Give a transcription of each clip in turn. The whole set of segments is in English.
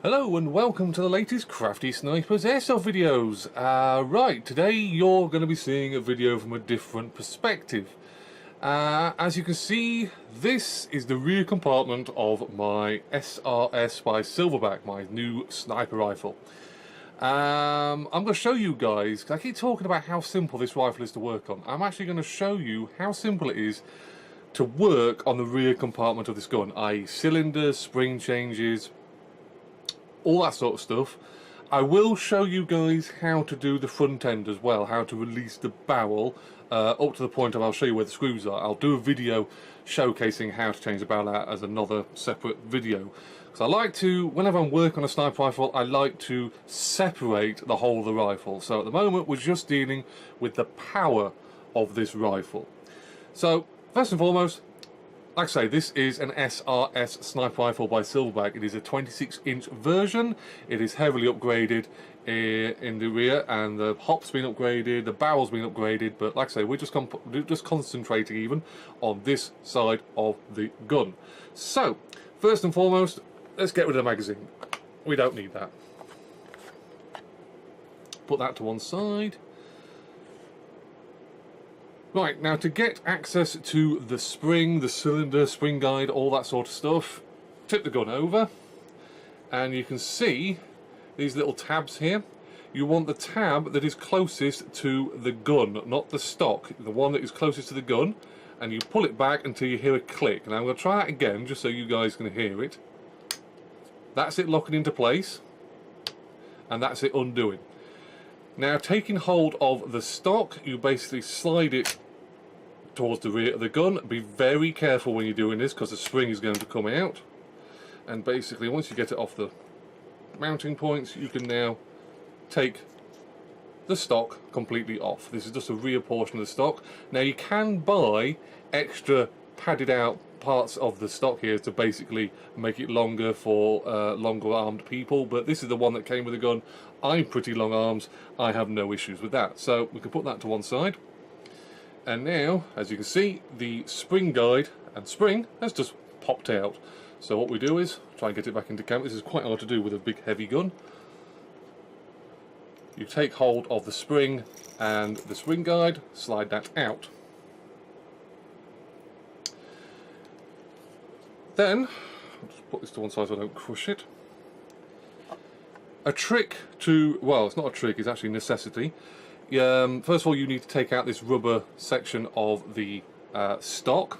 Hello and welcome to the latest CraftySniper's airsoft videos. Right, today you're going to be seeing a video from a different perspective. As you can see, this is the rear compartment of my SRS by Silverback, my new sniper rifle. I'm going to show you guys, because I keep talking about how simple this rifle is to work on. I'm actually going to show you how simple it is to work on the rear compartment of this gun, i.e. cylinders, spring changes, all that sort of stuff. I will show you guys how to do the front end as well, how to release the barrel up to the point of I'll show you where the screws are. I'll do a video showcasing how to change the barrel out as another separate video. Because I like to, whenever I'm working on a sniper rifle, I like to separate the whole of the rifle. So at the moment we're just dealing with the power of this rifle. So first and foremost, like I say, this is an SRS sniper rifle by Silverback. It is a 26-inch version. It is heavily upgraded in the rear, and the hop's been upgraded, the barrel's been upgraded. But like I say, we're just concentrating even on this side of the gun. So first and foremost, let's get rid of the magazine. We don't need that. Put that to one side. Right, now to get access to the spring, the cylinder, spring guide, all that sort of stuff, tip the gun over, and you can see these little tabs here. You want the tab that is closest to the gun, not the stock, the one that is closest to the gun, and you pull it back until you hear a click. Now I'm going to try that again, just so you guys can hear it. That's it locking into place, and that's it undoing. Now taking hold of the stock, you basically slide it towards the rear of the gun. Be very careful when you're doing this because the spring is going to come out, and basically once you get it off the mounting points, you can now take the stock completely off. This is just a rear portion of the stock. Now you can buy extra padded out parts of the stock here to basically make it longer for longer armed people, but this is the one that came with the gun. I'm pretty long arms, I have no issues with that, so we can put that to one side. And now, as you can see, the spring guide and spring has just popped out. So what we do is try and get it back into camp. This is quite hard to do with a big heavy gun. You take hold of the spring and the spring guide, slide that out. Then, I'll just put this to one side so I don't crush it. A trick to, well, it's not a trick, it's actually a necessity. First of all, you need to take out this rubber section of the stock.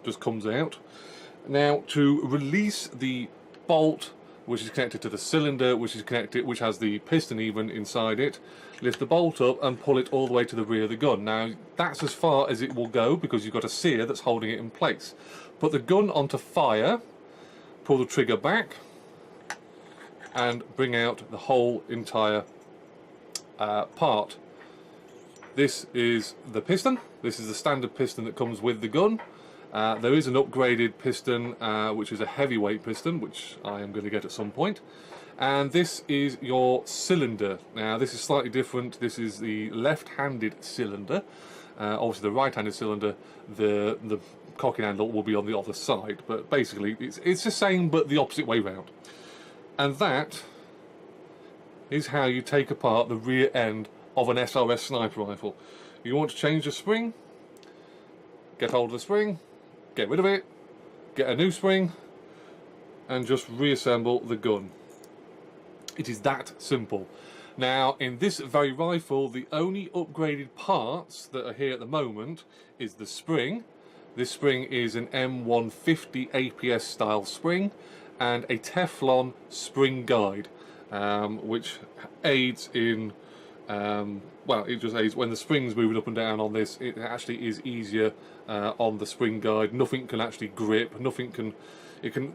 Just comes out. Now, to release the bolt, which is connected to the cylinder, which has the piston even inside it, lift the bolt up and pull it all the way to the rear of the gun. Now, that's as far as it will go because you've got a sear that's holding it in place. Put the gun onto fire, pull the trigger back, and bring out the whole entire part. This is the piston. This is the standard piston that comes with the gun. There is an upgraded piston, which is a heavyweight piston, which I am going to get at some point. And this is your cylinder. Now this is slightly different. This is the left-handed cylinder. Obviously the right-handed cylinder, the cocking handle will be on the other side. But basically it's the same but the opposite way round. And that is how you take apart the rear end of an SRS sniper rifle. You want to change the spring, get hold of the spring, get rid of it, get a new spring, and just reassemble the gun. It is that simple. Now, in this very rifle, the only upgraded parts that are here at the moment is the spring. This spring is an M150 APS style spring and a Teflon spring guide, which aids in well, it just aids when the spring's moving up and down on this. It actually is easier on the spring guide. Nothing can actually grip. Nothing can. It can.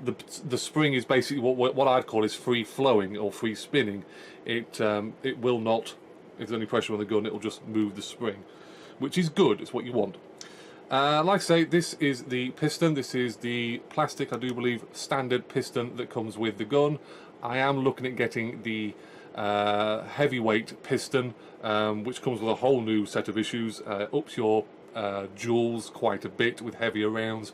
The spring is basically what I'd call is free flowing or free spinning. It will not. If there's any pressure on the gun, it will just move the spring, which is good. It's what you want. Like I say, this is the piston. This is the plastic, I do believe, standard piston that comes with the gun. I am looking at getting the heavyweight piston, which comes with a whole new set of issues, ups your joules quite a bit with heavier rounds,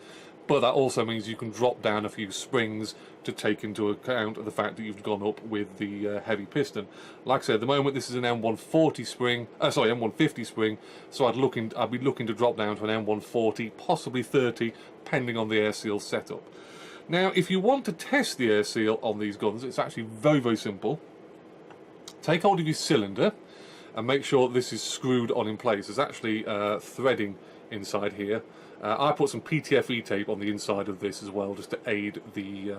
but that also means you can drop down a few springs to take into account the fact that you've gone up with the heavy piston. Like I said, at the moment this is an M140 spring, sorry, M150 spring, so I'd be looking to drop down to an M140, possibly 30, depending on the air seal setup. Now, if you want to test the air seal on these guns, it's actually very, very simple. Take hold of your cylinder and make sure this is screwed on in place. There's actually threading inside here. I put some PTFE tape on the inside of this as well, just to aid the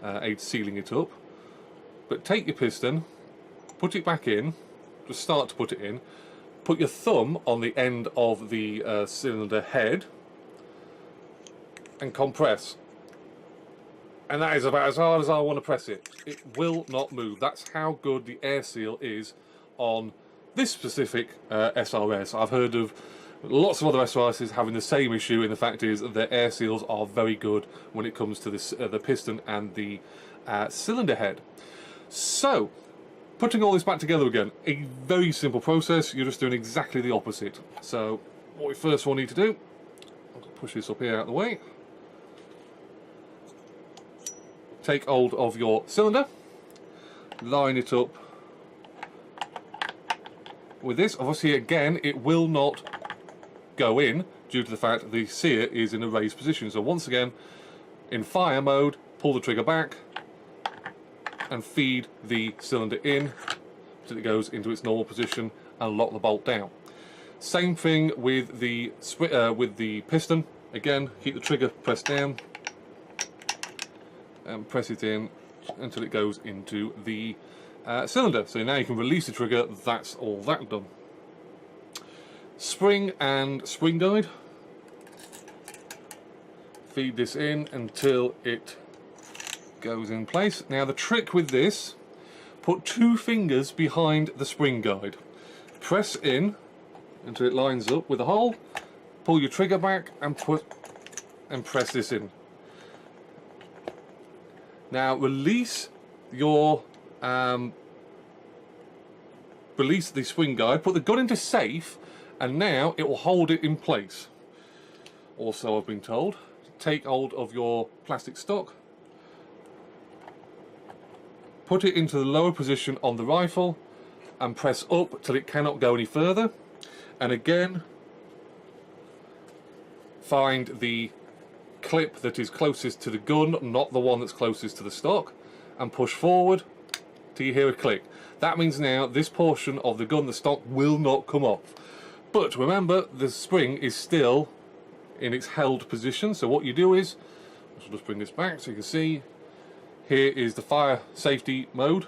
aid sealing it up. But take your piston, put it back in, just start to put it in. Put your thumb on the end of the cylinder head and compress. And that is about as hard as I want to press it. It will not move. That's how good the air seal is on this specific SRS. I've heard of lots of other SRSs having the same issue, and the fact is that their air seals are very good when it comes to this, the piston and the cylinder head. So, putting all this back together again, a very simple process. You're just doing exactly the opposite. So, what we first will need to do, I'll push this up here out of the way. Take hold of your cylinder, line it up with this. Obviously, again, it will not go in due to the fact that the sear is in a raised position. So once again, in fire mode, pull the trigger back and feed the cylinder in until it goes into its normal position and lock the bolt down. Same thing with the piston. Again, keep the trigger pressed down and press it in until it goes into the cylinder. So now you can release the trigger. That's all that done. Spring and spring guide. Feed this in until it goes in place. Now the trick with this, put 2 fingers behind the spring guide. Press in until it lines up with the hole. Pull your trigger back and press this in. Now release your release the spring guide, put the gun into safe, and now it will hold it in place. Also, I've been told, take hold of your plastic stock, put it into the lower position on the rifle and press up till it cannot go any further, and again find the clip that is closest to the gun, not the one that's closest to the stock, and push forward till you hear a click. That means now this portion of the gun, the stock, will not come off. But remember, the spring is still in its held position, so what you do is, I'll just bring this back so you can see, here is the fire safety mode.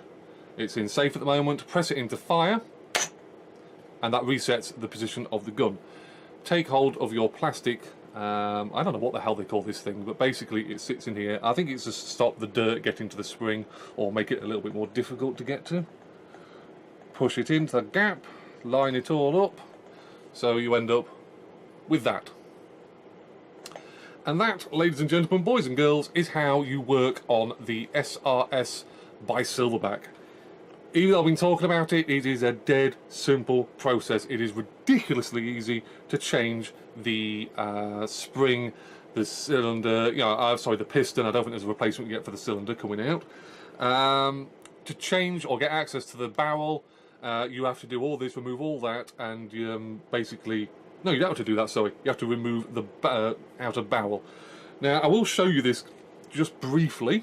It's in safe at the moment. Press it into fire and that resets the position of the gun. Take hold of your plastic, I don't know what the hell they call this thing, but basically it sits in here. I think it's just to stop the dirt getting to the spring or make it a little bit more difficult to get to. Push it into the gap, line it all up, so you end up with that. And that, ladies and gentlemen, boys and girls, is how you work on the SRS by Silverback. Even though I've been talking about it, it is a dead simple process. It is ridiculously easy to change the spring, the cylinder, sorry, the piston. I don't think there's a replacement yet for the cylinder coming out. To change or get access to the barrel, you have to do all this, remove all that, and basically, no, you don't have to do that, sorry. You have to remove the outer barrel. Now, I will show you this just briefly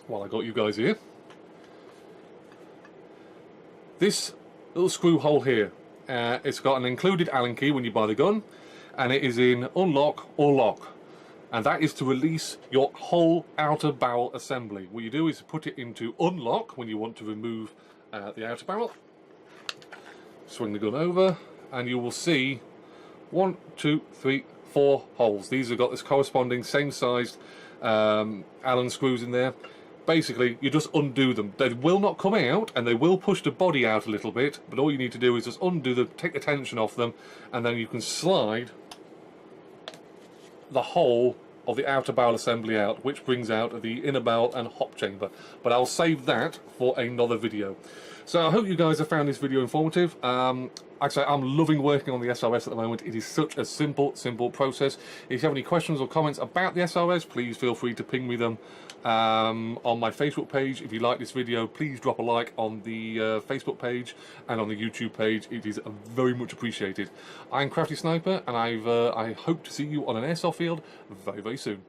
while I got you guys here. This little screw hole here, it's got an included Allen key when you buy the gun, and it is in unlock or lock, and that is to release your whole outer barrel assembly. What you do is put it into unlock when you want to remove the outer barrel, swing the gun over, and you will see 1, 2, 3, 4 holes. These have got this corresponding same sized Allen screws in there. Basically, you just undo them. They will not come out, and they will push the body out a little bit, but all you need to do is just undo them, take the tension off them, and then you can slide the whole of the outer barrel assembly out, which brings out the inner barrel and hop chamber. But I'll save that for another video. So I hope you guys have found this video informative. Like I say, I'm loving working on the SRS at the moment. It is such a simple process. If you have any questions or comments about the SRS, please feel free to ping me them on my Facebook page. If you like this video, please drop a like on the Facebook page and on the YouTube page. It is very much appreciated. I'm CraftySniper, and I hope to see you on an airsoft field very, very soon.